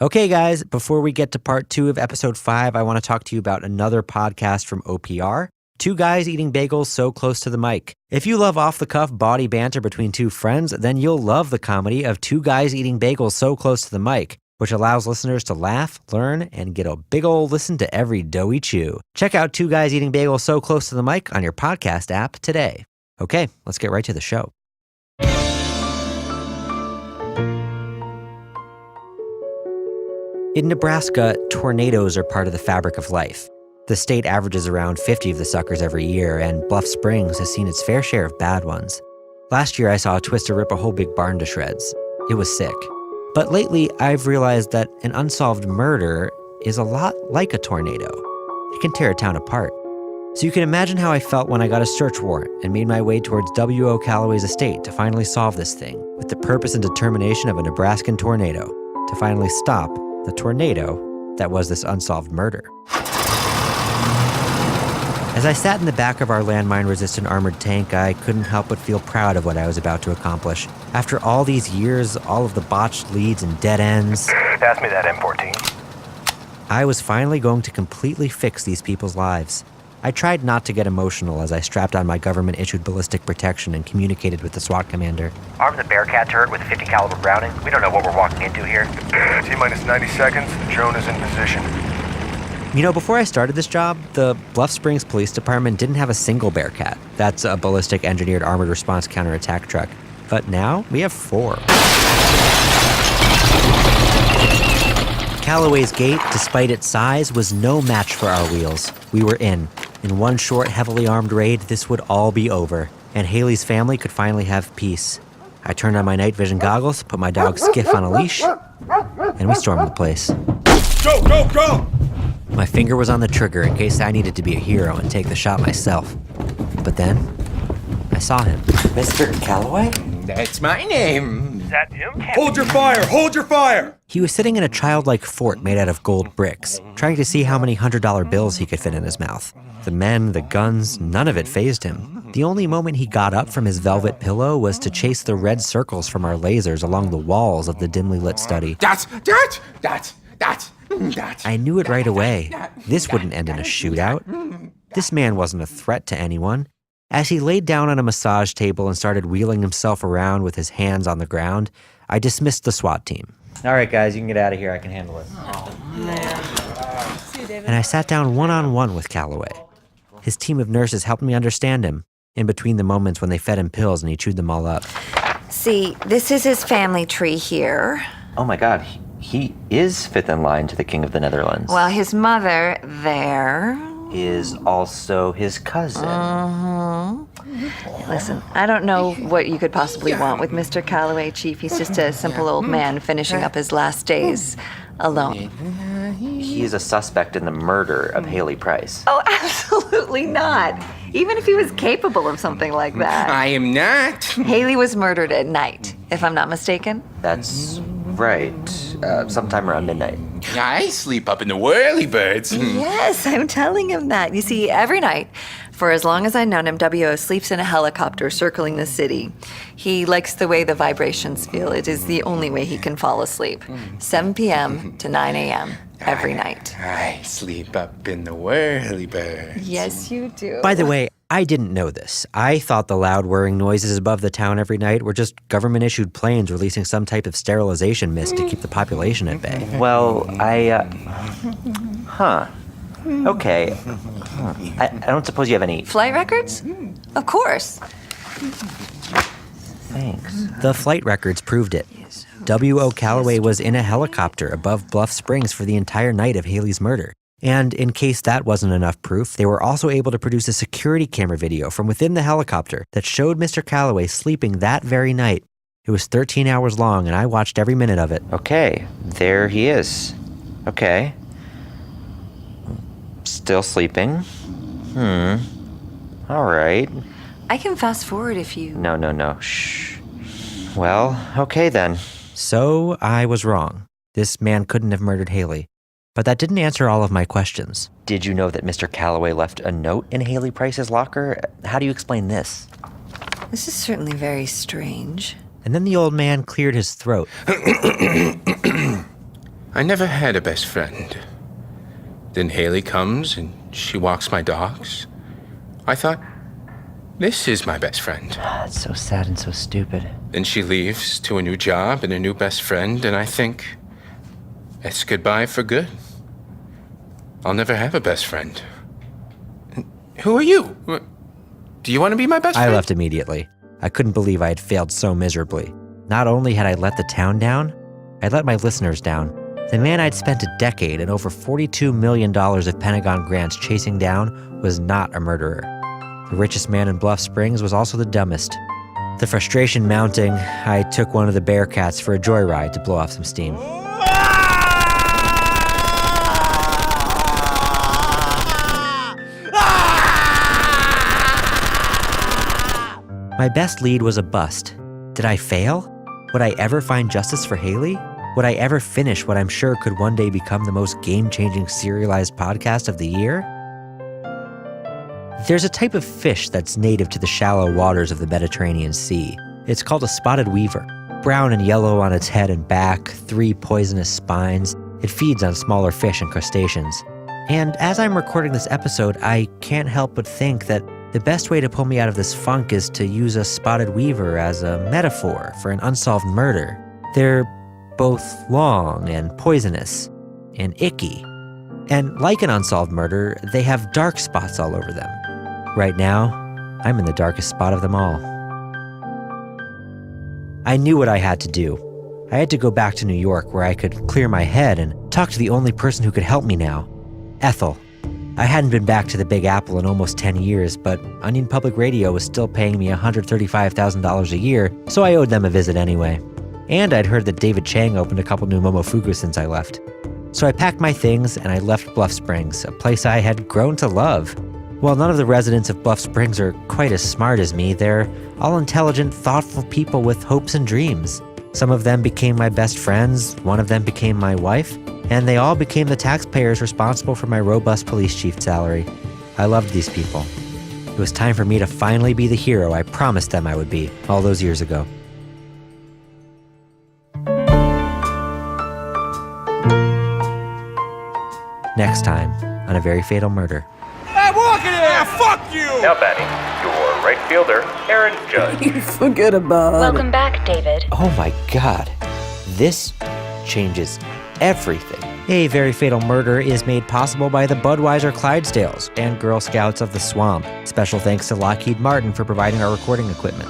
Okay, guys, before we get to part 2 of episode 5, I want to talk to you about another podcast from OPR, Two Guys Eating Bagels So Close to the Mic. If you love off-the-cuff bawdy banter between two friends, then you'll love the comedy of Two Guys Eating Bagels So Close to the Mic, which allows listeners to laugh, learn, and get a big ol' listen to every doughy chew. Check out Two Guys Eating Bagels So Close to the Mic on your podcast app today. Okay, let's get right to the show. In Nebraska, tornadoes are part of the fabric of life. The state averages around 50 of the suckers every year, and Bluff Springs has seen its fair share of bad ones. Last year, I saw a twister rip a whole big barn to shreds. It was sick. But lately, I've realized that an unsolved murder is a lot like a tornado. It can tear a town apart. So you can imagine how I felt when I got a search warrant and made my way towards W.O. Calloway's estate to finally solve this thing, with the purpose and determination of a Nebraskan tornado, to finally stop the tornado that was this unsolved murder. As I sat in the back of our landmine-resistant armored tank, I couldn't help but feel proud of what I was about to accomplish. After all these years, all of the botched leads and dead ends, Pass me that M14. I was finally going to completely fix these people's lives. I tried not to get emotional as I strapped on my government-issued ballistic protection and communicated with the SWAT commander. Arm the Bearcat turret with a 50 caliber Browning. We don't know what we're walking into here. T-minus 90 seconds. The drone is in position. You know, before I started this job, the Bluff Springs Police Department didn't have a single Bearcat. That's a ballistic engineered armored response counterattack truck. But now we have 4. Calloway's gate, despite its size, was no match for our wheels. We were in. In one short, heavily armed raid, this would all be over, and Hayley's family could finally have peace. I turned on my night vision goggles, put my dog Skiff on a leash, and we stormed the place. Go, go, go! My finger was on the trigger in case I needed to be a hero and take the shot myself. But then, I saw him. Mr. Calloway? That's my name. Is that him? Hold your fire! Hold your fire! He was sitting in a childlike fort made out of gold bricks, trying to see how many $100 bills he could fit in his mouth. The men, the guns, none of it fazed him. The only moment he got up from his velvet pillow was to chase the red circles from our lasers along the walls of the dimly lit study. That. I knew it right away. This wouldn't end in a shootout. This man wasn't a threat to anyone. As he laid down on a massage table and started wheeling himself around with his hands on the ground, I dismissed the SWAT team. All right, guys, you can get out of here. I can handle it. And I sat down one-on-one with Calloway. His team of nurses helped me understand him, in between the moments when they fed him pills and he chewed them all up. See, this is his family tree here. Oh my god, he is fifth in line to the King of the Netherlands. Well, his mother, there. Is also his cousin. Listen, I don't know what you could possibly want with Mr. Calloway, Chief. He's just a simple old man finishing up his last days alone. He is a suspect in the murder of Hayley Price. Oh, absolutely not. Even if he was capable of something like that. I am not. Haley was murdered at night, if I'm not mistaken. That's right. Sometime around midnight. I sleep up in the whirlybirds. Yes, I'm telling him that. You see, every night, for as long as I've known him, W.O. sleeps in a helicopter circling the city. He likes the way the vibrations feel. It is the only way he can fall asleep. 7 p.m. to 9 a.m. every night. I sleep up in the whirlybirds. Yes, you do. By the way, I didn't know this. I thought the loud whirring noises above the town every night were just government-issued planes releasing some type of sterilization mist to keep the population at bay. Well, Okay. I don't suppose you have any... Flight records? Of course. Thanks. The flight records proved it. W.O. Calloway was in a helicopter above Bluff Springs for the entire night of Hayley's murder. And in case that wasn't enough proof, they were also able to produce a security camera video from within the helicopter that showed Mr. Calloway sleeping that very night. It was 13 hours long, and I watched every minute of it. Okay, there he is. Okay. Still sleeping. All right. I can fast forward if you... No. Shh. Well, okay then. So I was wrong. This man couldn't have murdered Hayley. But that didn't answer all of my questions. Did you know that Mr. Calloway left a note in Hayley Price's locker? How do you explain this? This is certainly very strange. And then the old man cleared his throat. I never had a best friend. Then Hayley comes and she walks my dogs. I thought, this is my best friend. That's so sad and so stupid. Then she leaves to a new job and a new best friend, and I think, it's goodbye for good. I'll never have a best friend. Who are you? Do you want to be my best friend? I left immediately. I couldn't believe I had failed so miserably. Not only had I let the town down, I let my listeners down. The man I'd spent a decade and over $42 million of Pentagon grants chasing down was not a murderer. The richest man in Bluff Springs was also the dumbest. The frustration mounting, I took one of the Bearcats for a joyride to blow off some steam. My best lead was a bust. Did I fail? Would I ever find justice for Hayley? Would I ever finish what I'm sure could one day become the most game-changing serialized podcast of the year? There's a type of fish that's native to the shallow waters of the Mediterranean Sea. It's called a spotted weaver. Brown and yellow on its head and back, 3 poisonous spines. It feeds on smaller fish and crustaceans. And as I'm recording this episode, I can't help but think that the best way to pull me out of this funk is to use a spotted weaver as a metaphor for an unsolved murder. They're both long and poisonous and icky. And like an unsolved murder, they have dark spots all over them. Right now, I'm in the darkest spot of them all. I knew what I had to do. I had to go back to New York where I could clear my head and talk to the only person who could help me now, Ethel. I hadn't been back to the Big Apple in almost 10 years, but Onion Public Radio was still paying me $135,000 a year, so I owed them a visit anyway. And I'd heard that David Chang opened a couple new Momofuku since I left. So I packed my things and I left Bluff Springs, a place I had grown to love. While none of the residents of Bluff Springs are quite as smart as me, they're all intelligent, thoughtful people with hopes and dreams. Some of them became my best friends, one of them became my wife, and they all became the taxpayers responsible for my robust police chief salary. I loved these people. It was time for me to finally be the hero I promised them I would be all those years ago. Next time on A Very Fatal Murder. I'm walking here! Fuck you! Now batting, your right fielder, Aaron Judge. Forget about Welcome back, David. Oh my God, this changes everything. A Very Fatal Murder is made possible by the Budweiser Clydesdales and Girl Scouts of the Swamp. Special thanks to Lockheed Martin for providing our recording equipment.